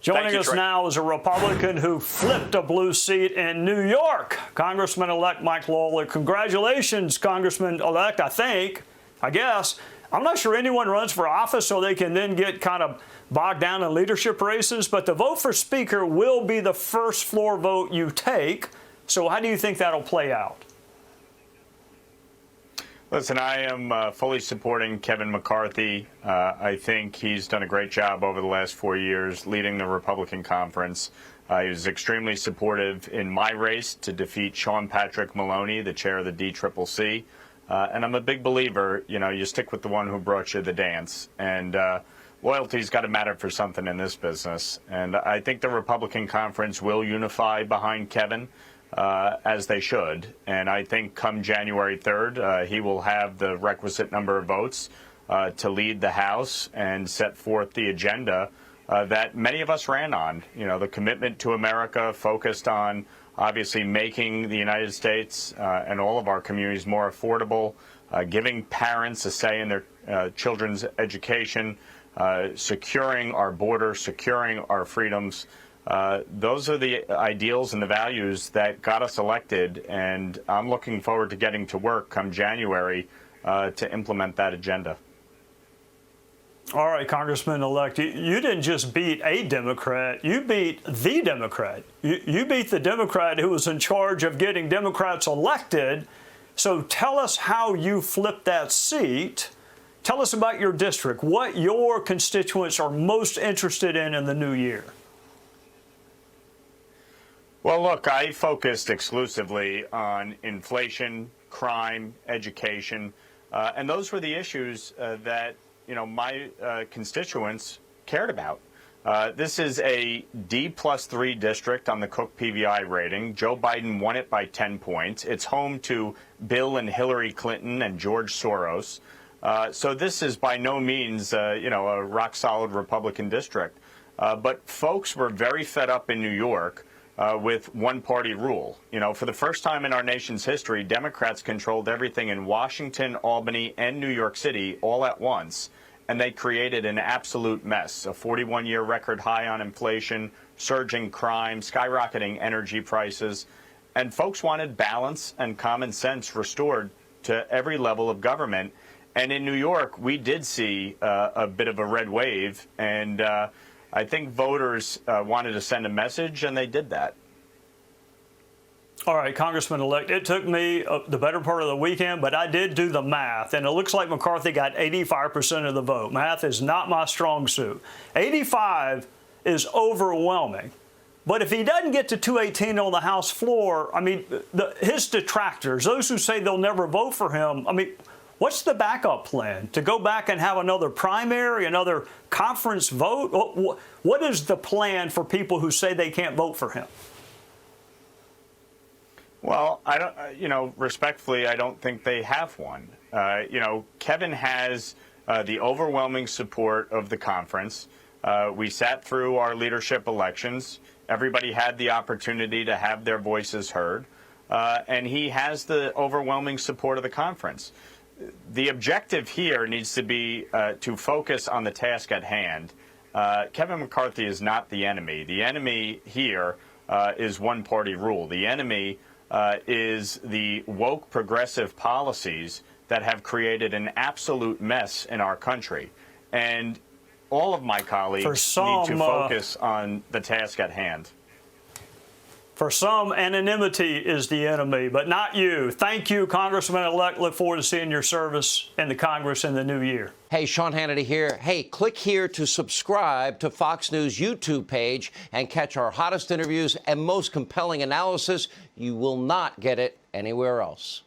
Joining us now is a Republican who flipped a blue seat in New York, Congressman-elect Mike Lawler. Congratulations, Congressman-elect, I guess. I'm not sure anyone runs for office so they can then get kind of bogged down in leadership races, but the vote for Speaker will be the first floor vote you take. So how do you think that'll play out? Listen, I am fully supporting Kevin McCarthy. I think he's done a great job over the last 4 years leading the Republican conference. He was extremely supportive in my race to defeat Sean Patrick Maloney, the chair of the DCCC. And I'm a big believer, you stick with the one who brought you the dance. And loyalty's got to matter for something in this business. And I think the Republican conference will unify behind Kevin. As they should. And I think come January 3rd, he will have the requisite number of votes to lead the House and set forth the agenda that many of us ran on. The commitment to America focused on obviously making the United States and all of our communities more affordable, giving parents a say in their children's education, securing our border, securing our freedoms. Those are the ideals and the values that got us elected, and I'm looking forward to getting to work come January to implement that agenda. All right, Congressman-elect, you didn't just beat a Democrat, you beat the Democrat. You beat the Democrat who was in charge of getting Democrats elected. So tell us how you flipped that seat. Tell us about your district, what your constituents are most interested in the new year. Well, look, I focused exclusively on inflation, crime, education, and those were the issues that, my constituents cared about. This is a D+3 district on the Cook PVI rating. Joe Biden won it by 10 points. It's home to Bill and Hillary Clinton and George Soros. So this is by no means, a rock-solid Republican district. But folks were very fed up in New York with one-party rule. For the first time in our nation's history, Democrats controlled everything in Washington, Albany, and New York City all at once, and they created an absolute mess, a 41-year record high on inflation, surging crime, skyrocketing energy prices, and folks wanted balance and common sense restored to every level of government. And in New York, we did see a bit of a red wave, and I think voters wanted to send a message, and they did that. All right, Congressman-elect, it took me the better part of the weekend, but I did do the math, and it looks like McCarthy got 85% of the vote. Math is not my strong suit. 85 is overwhelming. But if he doesn't get to 218 on the House floor, his detractors, those who say they'll never vote for him, what's the backup plan? To go back and have another primary, another conference vote? What is the plan for people who say they can't vote for him? Well, I don't, respectfully, I don't think they have one. Kevin has the overwhelming support of the conference. We sat through our leadership elections. Everybody had the opportunity to have their voices heard. And he has the overwhelming support of the conference. The objective here needs to be to focus on the task at hand. Kevin McCarthy is not the enemy. The enemy here is one-party rule. The enemy is the woke progressive policies that have created an absolute mess in our country. And all of my colleagues need to focus on the task at hand. For some, anonymity is the enemy, but not you. Thank you, Congressman-elect. Look forward to seeing your service in the Congress in the new year. Hey, Sean Hannity here. Hey, click here to subscribe to Fox News YouTube page and catch our hottest interviews and most compelling analysis. You will not get it anywhere else.